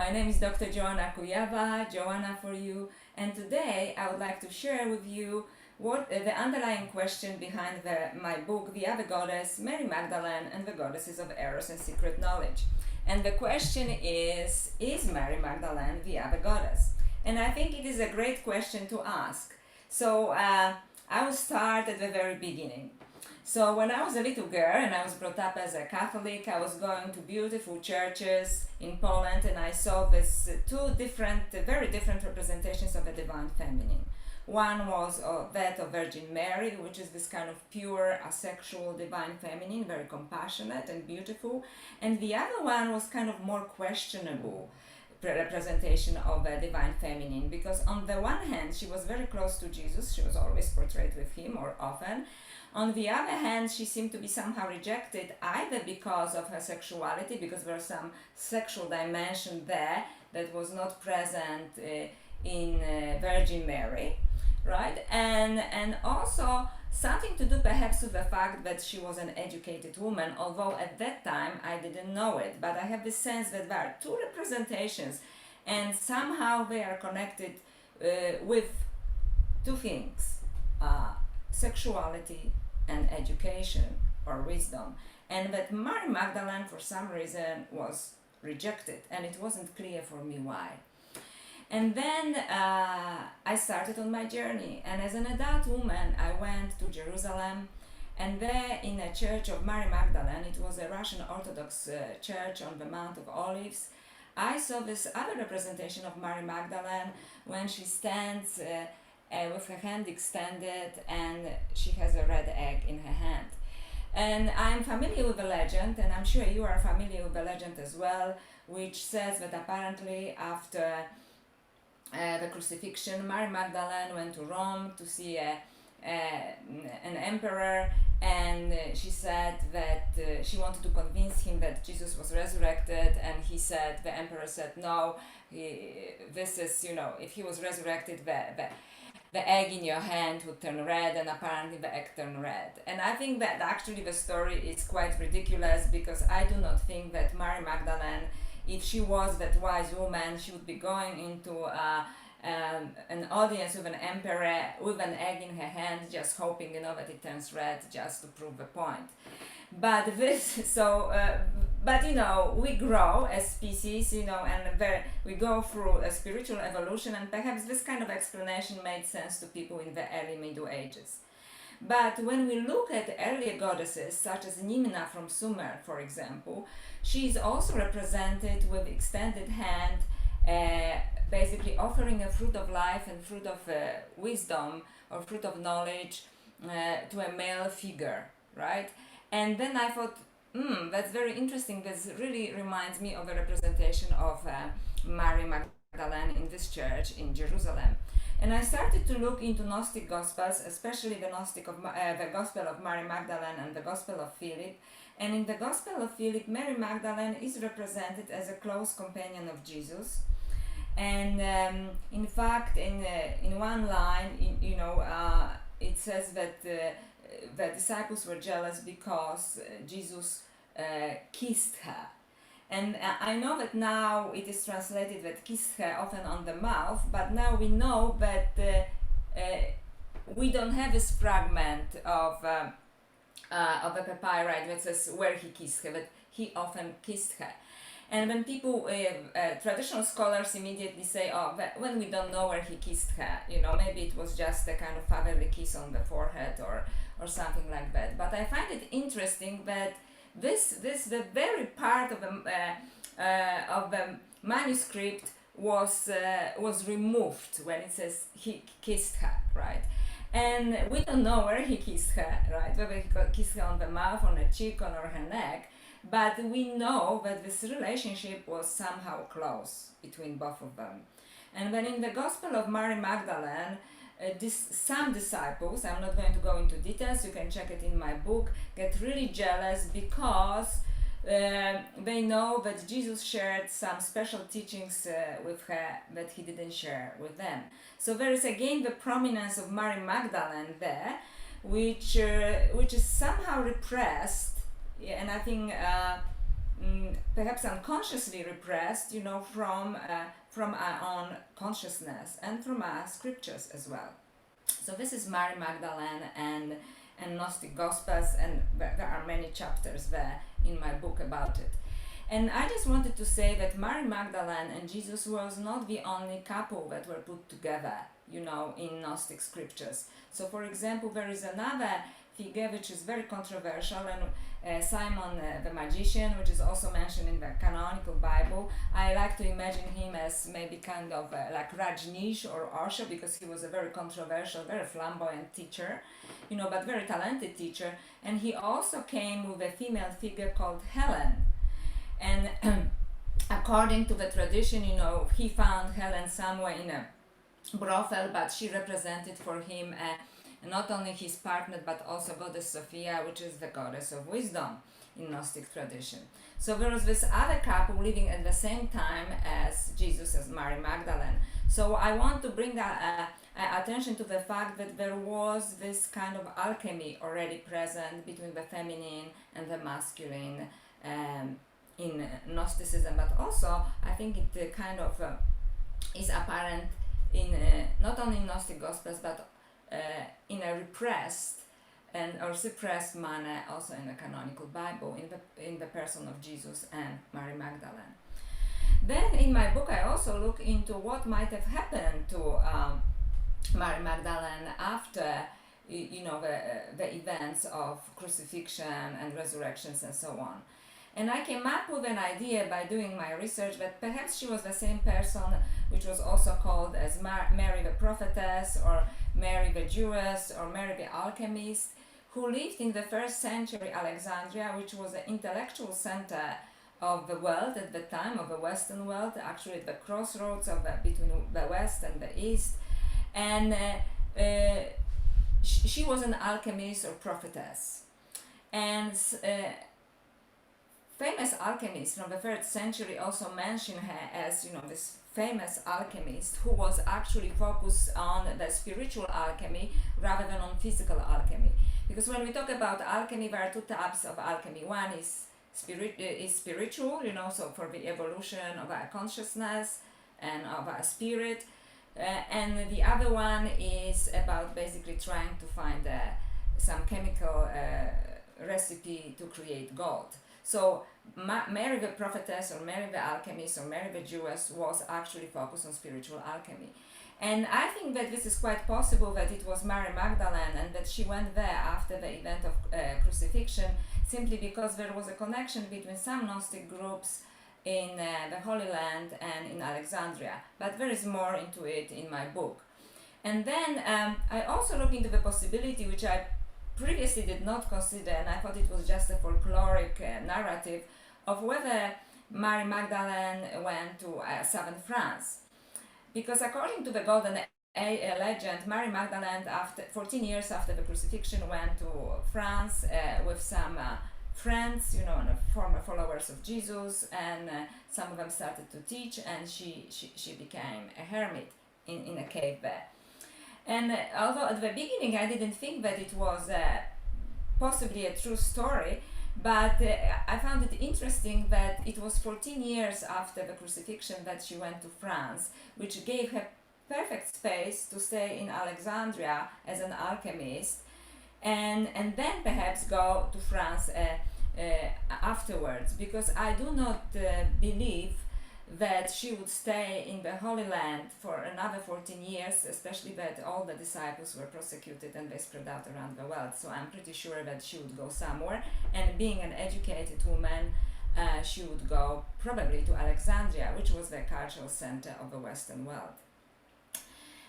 My name is Dr. Joanna Kujawa, Joanna for you, and today I would like to share with you what the underlying question behind my book, The Other Goddess, Mary Magdalene and the Goddesses of Eros and Secret Knowledge. And the question is Mary Magdalene the other goddess? And I think it is a great question to ask. So I will start at the very beginning. So when I was a little girl and I was brought up as a Catholic, I was going to beautiful churches in Poland, and I saw these two very different representations of the divine feminine. One was that of Virgin Mary, which is this kind of pure, asexual divine feminine, very compassionate and beautiful. And the other one was kind of more questionable representation of a divine feminine, because on the one hand she was very close to Jesus, she was always portrayed with him or often. On the other hand, she seemed to be somehow rejected either because of her sexuality, because there was some sexual dimension there that was not present in Virgin Mary, right? And also something to do perhaps with the fact that she was an educated woman, although at that time I didn't know it. But I have the sense that there are two representations, and somehow they are connected with two things. Sexuality and education or wisdom, and that Mary Magdalene for some reason was rejected, and it wasn't clear for me why. And then I started on my journey, and as an adult woman I went to Jerusalem, and there in a church of Mary Magdalene, it was a Russian Orthodox church on the Mount of Olives, I saw this other representation of Mary Magdalene when she stands with her hand extended, and she has a red egg in her hand. And I'm familiar with the legend, and I'm sure you are familiar with the legend as well, which says that apparently after the crucifixion, Mary Magdalene went to Rome to see an emperor, and she said that she wanted to convince him that Jesus was resurrected, and the emperor said no, this is, if he was resurrected, the egg in your hand would turn red, and apparently the egg turned red. And I think that actually the story is quite ridiculous, because I do not think that Mary Magdalene, if she was that wise woman, she would be going into an audience with an emperor with an egg in her hand, just hoping that it turns red, just to prove the point. But we grow as species, and we go through a spiritual evolution, and perhaps this kind of explanation made sense to people in the early Middle Ages. But when we look at earlier goddesses, such as Nimna from Sumer, for example, she is also represented with extended hand, basically offering a fruit of life and fruit of wisdom or fruit of knowledge to a male figure, right? And then I thought, that's very interesting. This really reminds me of a representation of Mary Magdalene in this church in Jerusalem. And I started to look into Gnostic Gospels, especially the Gospel of Mary Magdalene and the Gospel of Philip. And in the Gospel of Philip, Mary Magdalene is represented as a close companion of Jesus. And in fact, in one line, it says that the disciples were jealous because Jesus kissed her. And I know that now it is translated that kissed her often on the mouth, but now we know that we don't have this fragment of a papyri that says where he kissed her, but he often kissed her. And when people, traditional scholars immediately say, when we don't know where he kissed her, maybe it was just a kind of fatherly kiss on the forehead or something like that. But I find it interesting that the very part of the manuscript was removed when it says he kissed her, right? And we don't know where he kissed her, right? Whether he kissed her on the mouth, on the cheek, or her neck. But we know that this relationship was somehow close between both of them. And when in the Gospel of Mary Magdalene, some disciples, I'm not going to go into details, you can check it in my book, get really jealous because they know that Jesus shared some special teachings with her that he didn't share with them. So there is again the prominence of Mary Magdalene there, which is somehow repressed, and I think perhaps unconsciously repressed, from our own consciousness and from our scriptures as well. So this is Mary Magdalene and Gnostic Gospels, and there are many chapters there in my book about it. And I just wanted to say that Mary Magdalene and Jesus was not the only couple that were put together, in Gnostic scriptures. So for example, there is another figure which is very controversial, and Simon the magician, which is also mentioned in the canonical Bible. I like to imagine him as maybe kind of like Rajneesh or Osho, because he was a very controversial, very flamboyant teacher, but very talented teacher. And he also came with a female figure called Helen. And according to the tradition, he found Helen somewhere in a brothel, but she represented for him not only his partner, but also goddess Sophia, which is the goddess of wisdom in Gnostic tradition. So there was this other couple living at the same time as Jesus, as Mary Magdalene. So I want to bring attention to the fact that there was this kind of alchemy already present between the feminine and the masculine in Gnosticism, but also I think it kind of is apparent in not only in Gnostic Gospels, but in a repressed or suppressed manner also in the canonical Bible, in the person of Jesus and Mary Magdalene. Then in my book I also look into what might have happened to Mary Magdalene after the events of crucifixion and resurrections and so on. And I came up with an idea by doing my research that perhaps she was the same person which was also called as Mary the Prophetess, or Mary the Jewess, or Mary the Alchemist, who lived in the 1st century Alexandria, which was an intellectual center of the world at the time, of the Western world, actually at the crossroads between the West and the East. And she was an alchemist or prophetess. And famous alchemists from the 3rd century also mention her as, this famous alchemist who was actually focused on the spiritual alchemy rather than on physical alchemy. Because when we talk about alchemy, there are two types of alchemy. One is spiritual, so for the evolution of our consciousness and of our spirit. And the other one is about basically trying to find some chemical recipe to create gold. So Mary the Prophetess, or Mary the Alchemist, or Mary the Jewess was actually focused on spiritual alchemy. And I think that this is quite possible that it was Mary Magdalene and that she went there after the event of crucifixion, simply because there was a connection between some Gnostic groups in the Holy Land and in Alexandria. But there is more into it in my book. And then I also look into the possibility, which I previously did not consider, and I thought it was just a folkloric narrative, of whether Mary Magdalene went to southern France. Because according to the Golden legend, Mary Magdalene, after 14 years after the crucifixion, went to France with some friends, and former followers of Jesus, and some of them started to teach, and she became a hermit in a cave there. And although at the beginning I didn't think that it was possibly a true story, but I found it interesting that it was 14 years after the crucifixion that she went to France, which gave her perfect space to stay in Alexandria as an alchemist, and then perhaps go to France afterwards, because I do not believe that she would stay in the Holy Land for another 14 years, especially that all the disciples were prosecuted and they spread out around the world. So I'm pretty sure that she would go somewhere, and being an educated woman, she would go probably to Alexandria, which was the cultural center of the Western world.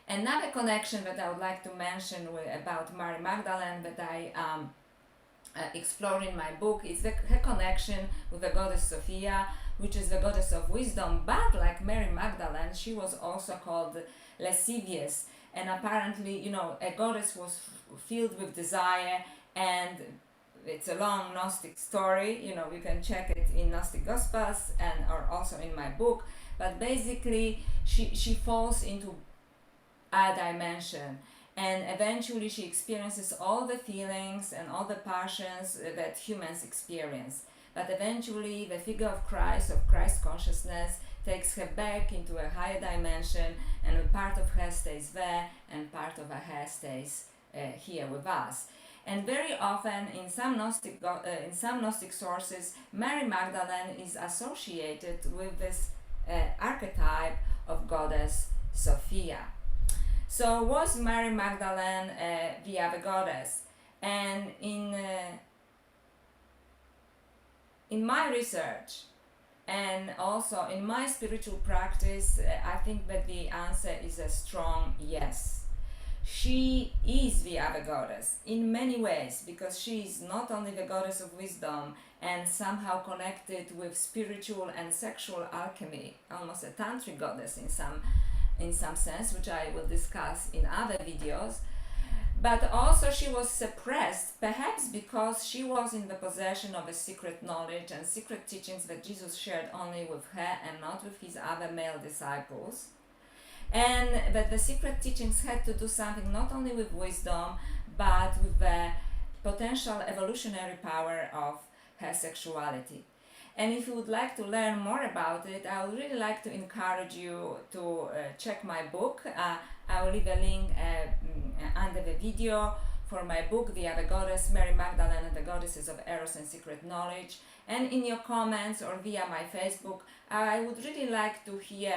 Another connection that I would like to mention about Mary Magdalene that I explore in my book is her connection with the goddess Sophia, which is the goddess of wisdom. But like Mary Magdalene, she was also called lascivious, and apparently, a goddess was filled with desire, and it's a long Gnostic story, you can check it in Gnostic Gospels or also in my book, but basically she falls into a dimension, and eventually she experiences all the feelings and all the passions that humans experience. but eventually the figure of Christ consciousness, takes her back into a higher dimension, and a part of her stays there and part of her stays here with us. And very often in some Gnostic sources, Mary Magdalene is associated with this archetype of goddess Sophia. So was Mary Magdalene the other goddess? And in my research and also in my spiritual practice, I think that the answer is a strong yes. She is the other goddess in many ways, because she is not only the goddess of wisdom and somehow connected with spiritual and sexual alchemy, almost a tantric goddess in some sense, which I will discuss in other videos, but also she was suppressed, perhaps because she was in the possession of a secret knowledge and secret teachings that Jesus shared only with her and not with his other male disciples. And that the secret teachings had to do something not only with wisdom, but with the potential evolutionary power of her sexuality. And if you would like to learn more about it, I would really like to encourage you to check my book. I will leave a link under the video for my book, The Other Goddess, Mary Magdalene and the Goddesses of Eros and Secret Knowledge. And in your comments or via my Facebook, I would really like to hear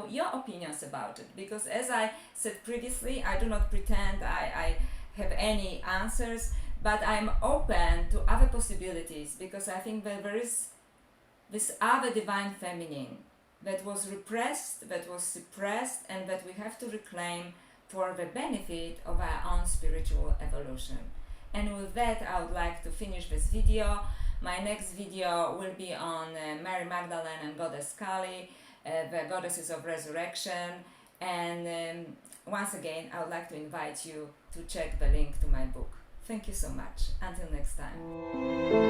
your opinions about it, because as I said previously, I do not pretend I have any answers, but I'm open to other possibilities, because I think that there is this other divine feminine that was repressed, that was suppressed, and that we have to reclaim for the benefit of our own spiritual evolution. And with that, I would like to finish this video. My next video will be on Mary Magdalene and Goddess Kali, the Goddesses of Resurrection. And once again, I would like to invite you to check the link to my book. Thank you so much. Until next time.